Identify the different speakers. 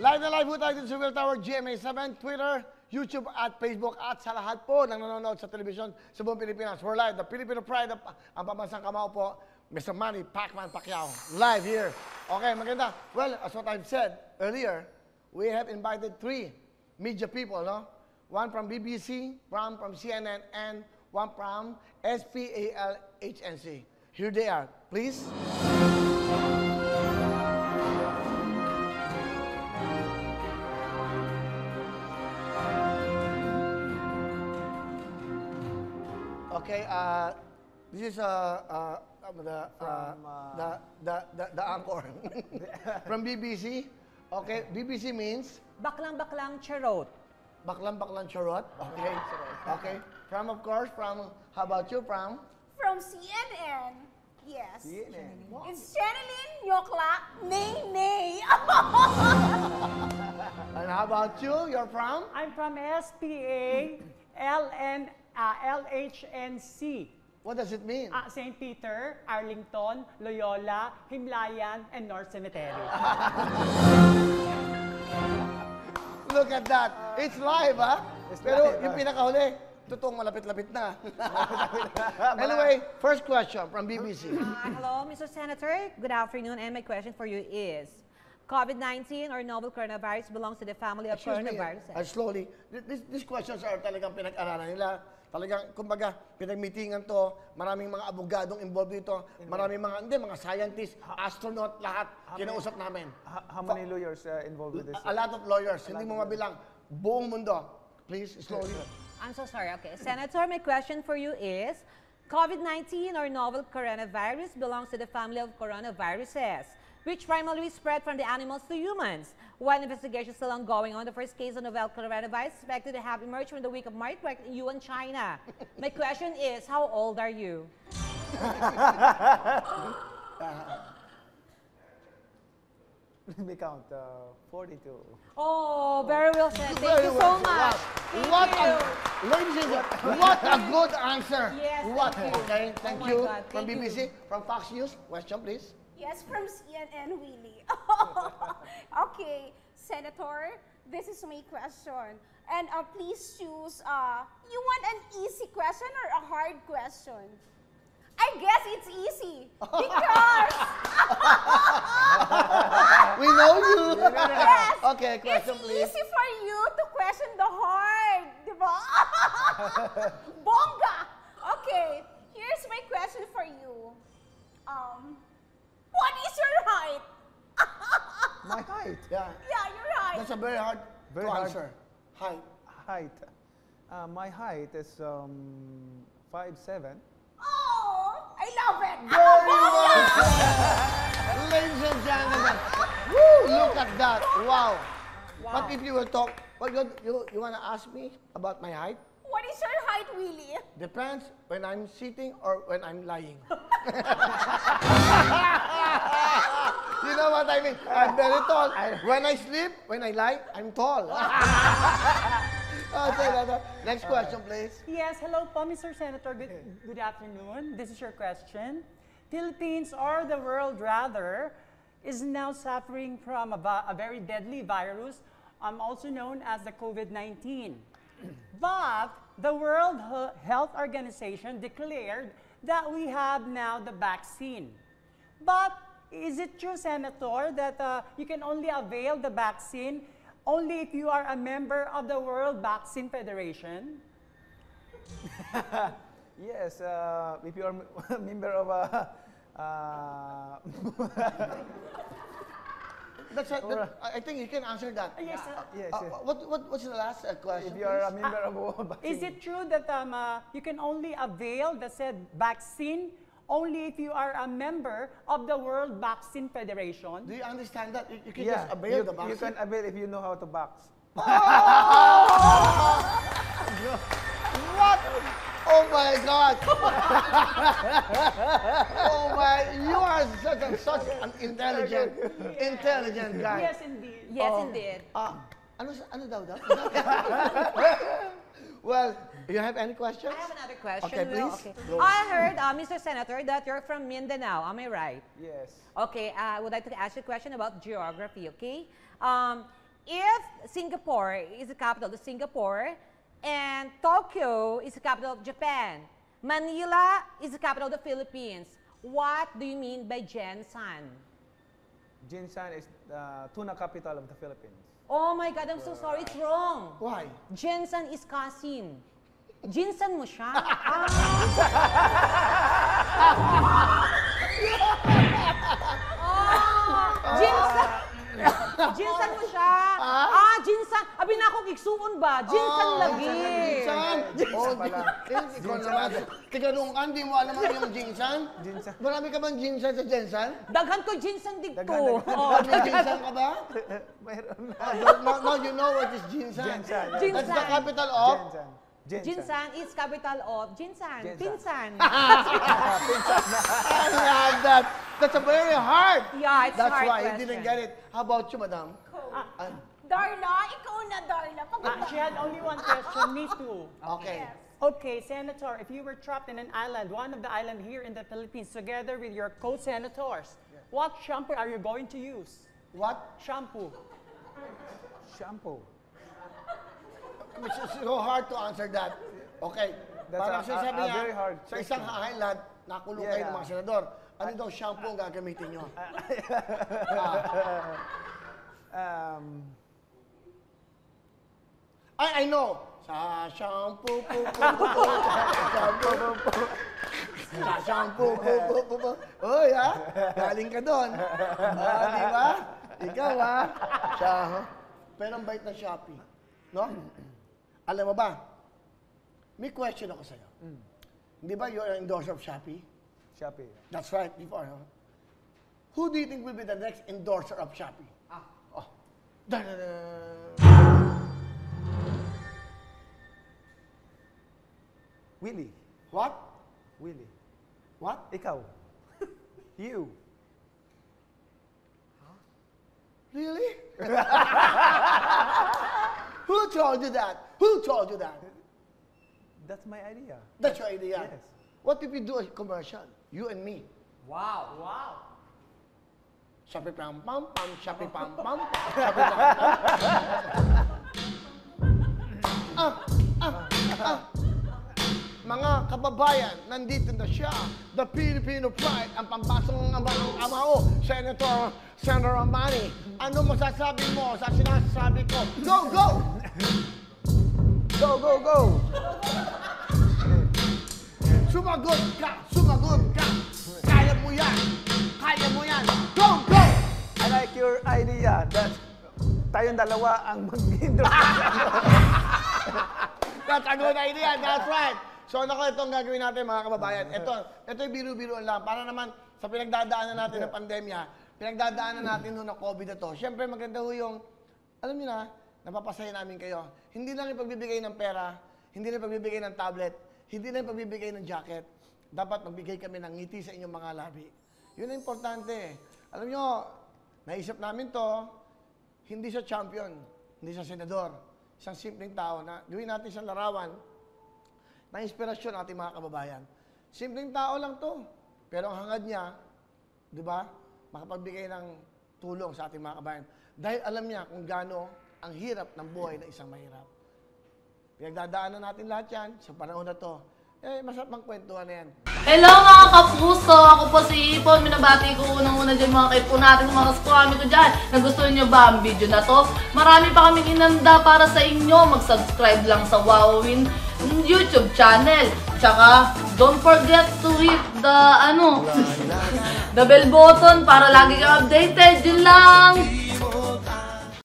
Speaker 1: Live na live po tayo dito sa Will Tower GMA7, Twitter, YouTube at Facebook at sa lahat po ng nanonood sa television sa buong Pilipinas. We're live. The Filipino Pride, ang pambansang kamao po, Mr. Manny Pacman Pacquiao, live here. Okay, maganda. Well, as what I've said earlier, we have invited 3 media people, no? One from BBC, one from CNN, and one from SPALHNC. Here they are. Please. Okay, this is the anchor from BBC. Okay, BBC means
Speaker 2: Baklang-baklang charot.
Speaker 1: baklang charot. Okay, okay. From of course, from how about you? From
Speaker 3: CNN. Yes.
Speaker 1: CNN.
Speaker 3: It's Channeling Nyokla Nay Nay.
Speaker 1: And how about you? You're from?
Speaker 2: I'm from LHNC.
Speaker 1: What does it mean?
Speaker 2: St. Peter, Arlington, Loyola, Himlayan, and North Cemetery.
Speaker 1: Look at that. It's live, ha? Pero yung pinakahuli, totoong malapit-lapit na. Anyway, first question from BBC.
Speaker 4: Hello, Mr. Senator. Good afternoon, and my question for you is, COVID-19 or novel coronavirus belongs to the family of coronaviruses.
Speaker 1: Slowly. These questions are talagang pinag-aralan nila. Talagang, kumbaga, pinag-meetingan to, maraming mga abogadong involved dito, maraming mga scientists, astronaut, lahat, kinausap namin.
Speaker 5: How many lawyers involved with this?
Speaker 1: A lot of lawyers, hindi mo mabilang. Buong mundo. Please, slowly.
Speaker 4: I'm so sorry. Okay, Senator, my question for you is, COVID-19 or novel coronavirus belongs to the family of coronaviruses, which primarily spread from the animals to humans. While investigation is still ongoing on the first case of novel coronavirus expected to have emerged from the week of March in Yuan, China. My question is, how old are you?
Speaker 5: Let me count. 42.
Speaker 4: Oh, very well said. Thank you so much.
Speaker 1: Ladies and gentlemen, what a good answer.
Speaker 4: Yes,
Speaker 1: what?
Speaker 4: thank you.
Speaker 1: Okay, thank
Speaker 4: Oh my
Speaker 1: you.
Speaker 4: God,
Speaker 1: From
Speaker 4: thank
Speaker 1: BBC, from Fox News, question please.
Speaker 3: Yes, from CNN, Willie. Okay, Senator, this is my question. And please choose, you want an easy question or a hard question? I guess it's easy. Because,
Speaker 1: We know you.
Speaker 3: yes,
Speaker 1: Okay, question
Speaker 3: it's
Speaker 1: please.
Speaker 3: easy for you to question the hard, di ba? Bongga! Okay, here's my question for you. What is your height?
Speaker 5: My height.
Speaker 1: Yeah,
Speaker 3: Yeah, your height.
Speaker 1: that's a very hard
Speaker 5: Very
Speaker 1: to
Speaker 5: hard.
Speaker 1: answer. Height.
Speaker 5: Height. My height is 5'7".
Speaker 3: Oh, I love it.
Speaker 1: Very well said. Ladies and gentlemen, woo, look at that. Wow. But if you will talk, what you want to ask me about my height?
Speaker 3: What is your height, Willie?
Speaker 1: Depends when I'm sitting or when I'm lying. You know what I mean? I'm very tall. When I sleep, when I lie, I'm tall. Okay, next question, please.
Speaker 2: Yes, hello po, Mr. Senator. Good afternoon. This is your question. Philippines, or the world rather, is now suffering from a very deadly virus, also known as the COVID-19. But the World Health Organization declared that we have now the vaccine. But is it true, Senator, that you can only avail the vaccine only if you are a member of the World Vaccine Federation?
Speaker 5: Yes, if you are a member of a...
Speaker 1: I think you can answer that.
Speaker 2: Yes.
Speaker 5: yes, yes.
Speaker 1: What's the last question?
Speaker 5: If you are a member of a vaccine.
Speaker 2: Is it true that you can only avail the said vaccine only if you are a member of the World Vaccine Federation?
Speaker 1: Do you understand that? You can
Speaker 5: Yeah,
Speaker 1: just avail the
Speaker 5: you
Speaker 1: vaccine.
Speaker 5: can avail if you know how to box.
Speaker 1: What? Oh my God! Oh my! You are such an intelligent guy.
Speaker 2: Yes, indeed.
Speaker 4: Yes, indeed.
Speaker 1: Ano daw? Well, you have any questions?
Speaker 4: I have another question.
Speaker 1: Okay,
Speaker 4: Will.
Speaker 1: please.
Speaker 4: Okay.
Speaker 1: Go.
Speaker 4: I heard, Mr. Senator, that you're from Mindanao. Am I right?
Speaker 5: Yes.
Speaker 4: Okay, I would like to ask you a question about geography, okay? if Singapore is the capital of Singapore, and Tokyo is the capital of Japan, Manila is the capital of the Philippines, what do you mean by Jensan?
Speaker 5: Jinsan is the tuna capital of the Philippines.
Speaker 4: Oh my God, I'm so sorry, it's wrong.
Speaker 1: Why?
Speaker 4: Jensan is cousin. Jinsan mo siya? Jinsan! Jinsan mo siya? Jinsan! Abi na ako, kiksuon ba? Jinsan lagi.
Speaker 1: Jinsan! Oh,
Speaker 5: pala.
Speaker 1: ikaw naman. Tiganungan, di mo alam yung jinsan?
Speaker 5: Jinsan.
Speaker 1: Marami ka bang jinsan sa jinsan?
Speaker 4: Daghan ko jinsan dito.
Speaker 5: Daghan.
Speaker 1: May jinsan ka ba?
Speaker 5: Mayroon na.
Speaker 1: No, you know what is jinsan.
Speaker 5: Jinsan.
Speaker 1: That's the capital of?
Speaker 5: Jinsan.
Speaker 4: Jinsan is capital of Jinsan.
Speaker 5: Jinsan.
Speaker 4: Pinsan.
Speaker 1: I love that. That's a very hard.
Speaker 4: Yeah, it's
Speaker 1: That's
Speaker 4: hard
Speaker 1: why
Speaker 4: question.
Speaker 1: you didn't get it. How about you, madam?
Speaker 3: Darla, ikaw na, Darla.
Speaker 2: She had only one question, me too.
Speaker 1: Okay.
Speaker 2: Okay, Senator, if you were trapped in an island, one of the island here in the Philippines, together with your co-senators, what shampoo are you going to use?
Speaker 1: What?
Speaker 2: Shampoo.
Speaker 5: Shampoo.
Speaker 1: Which is so hard to answer that. Okay.
Speaker 5: That's
Speaker 1: Parang sinasabi niya,
Speaker 5: very hard
Speaker 1: sa isang island, nakulong kayo ng mga senador. Ano daw shampoo ang gagamitin nyo? I know. Sa shampoo, sa shampoo, Uy, ha? Galing ka doon. Di ba? Ikaw, ha? Siya, ha? Pero ang bait ng Shopee. No? Alam mo ba? May question ako sa'yo. Di ba you're an endorser of Shopee?
Speaker 5: Shopee.
Speaker 1: That's right, before, huh? Who do you think will be the next endorser of Shopee? Oh.
Speaker 5: Willie.
Speaker 1: What?
Speaker 5: Willie.
Speaker 1: What?
Speaker 5: Ikaw. You.
Speaker 1: Really? Who told you that? Who told you that?
Speaker 5: That's my idea.
Speaker 1: That's your idea.
Speaker 5: Yes.
Speaker 1: What if we do a commercial? You and me.
Speaker 2: Wow. Wow.
Speaker 1: Shopee pam pam pam, Shopee pam pam, Shopee pam pam. Mga kababayan, nandito na siya. The Filipino Pride, ang pampasong amao, Senator Amani. Ano masasabi mo sa sinasabi ko? Go, go!
Speaker 5: Go, go, go!
Speaker 1: Sumagot ka! Sumagot ka! Kaya mo yan! Kaya mo yan! Go, go!
Speaker 5: I like your idea that tayong dalawa ang mag-endorse.
Speaker 1: That's a good idea. That's right. So, naku, ito ang gagawin natin, mga kababayan. Ito yung biru-biruan lang. Para naman sa pinagdadaanan natin ng pandemya, pinagdadaanan natin noon ng COVID na to. Siyempre, maganda ho yung, alam niyo na, napapasaya namin kayo. Hindi lang yung pagbibigay ng pera, hindi lang yung pagbibigay ng tablet, hindi lang yung pagbibigay ng jacket. Dapat magbigay kami ng ngiti sa inyong mga labi. Yun ang importante. Alam niyo, naisip namin to, hindi siya champion, hindi siya senador. Isang simpleng tao na gawin natin siyang larawan na inspirasyon ating mga kababayan. Simpleng tao lang to. Pero ang hangad niya, di ba, makapagbigay ng tulong sa ating mga kababayan. Dahil alam niya kung gaano ang hirap ng buhay ng isang mahirap. Pinagdadaanan natin lahat yan sa panahon na to. Masarap mang kwentuhan na yan.
Speaker 6: Hello mga kapuso! Ako po si Ipon. Minabati ko unang-una dyan mga kaipo natin, mga kaskwami ko dyan. Nagustuhan nyo ba ang video na to? Marami pa kaming inanda para sa inyo. Mag-subscribe lang sa Wowin YouTube channel. Tsaka, don't forget to hit the, the bell button para lagi kang updated. Yun lang!